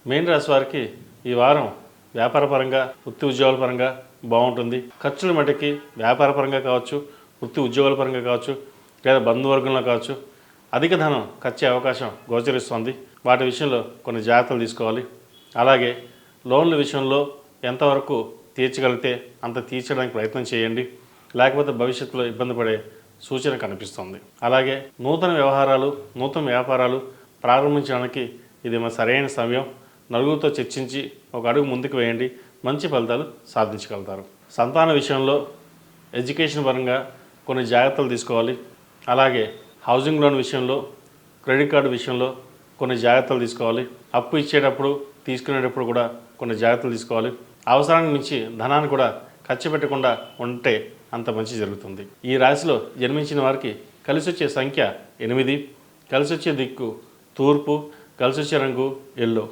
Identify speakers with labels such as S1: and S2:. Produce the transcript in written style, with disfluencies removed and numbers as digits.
S1: మీన రాశి వారికి ఈ వారం వ్యాపారపరంగా వృత్తి ఉద్యోగాల పరంగా బాగుంటుంది. ఖర్చుల మటుకి వ్యాపారపరంగా కావచ్చు, వృత్తి ఉద్యోగాల పరంగా కావచ్చు, లేదా బంధువర్గంలో కావచ్చు, అధిక ధనం ఖర్చే అవకాశం గోచరిస్తోంది. వాటి విషయంలో కొన్ని జాగ్రత్తలు తీసుకోవాలి. అలాగే లోన్ల విషయంలో ఎంతవరకు తీర్చగలిగితే అంత తీర్చడానికి ప్రయత్నం చేయండి, లేకపోతే భవిష్యత్తులో ఇబ్బంది పడే సూచన కనిపిస్తుంది. అలాగే నూతన వ్యవహారాలు, నూతన వ్యాపారాలు ప్రారంభించడానికి ఇది మన సరైన సమయం. నలుగురితో చర్చించి ఒక అడుగు ముందుకు వేయండి, మంచి ఫలితాలు సాధించగలుగుతారు. సంతాన విషయంలో ఎడ్యుకేషన్ పరంగా కొన్ని జాగ్రత్తలు తీసుకోవాలి. అలాగే హౌసింగ్ లోన్ విషయంలో, క్రెడిట్ కార్డు విషయంలో కొన్ని జాగ్రత్తలు తీసుకోవాలి. అప్పు ఇచ్చేటప్పుడు, తీసుకునేటప్పుడు కూడా కొన్ని జాగ్రత్తలు తీసుకోవాలి. అవసరానికి మించి ధనాన్ని కూడా ఖర్చు పెట్టకుండా ఉంటే అంత మంచి జరుగుతుంది. ఈ రాశిలో జన్మించిన వారికి కలిసి వచ్చే సంఖ్య 8, కలిసి వచ్చే దిక్కు తూర్పు, కలిసి వచ్చే రంగు ఎల్లో.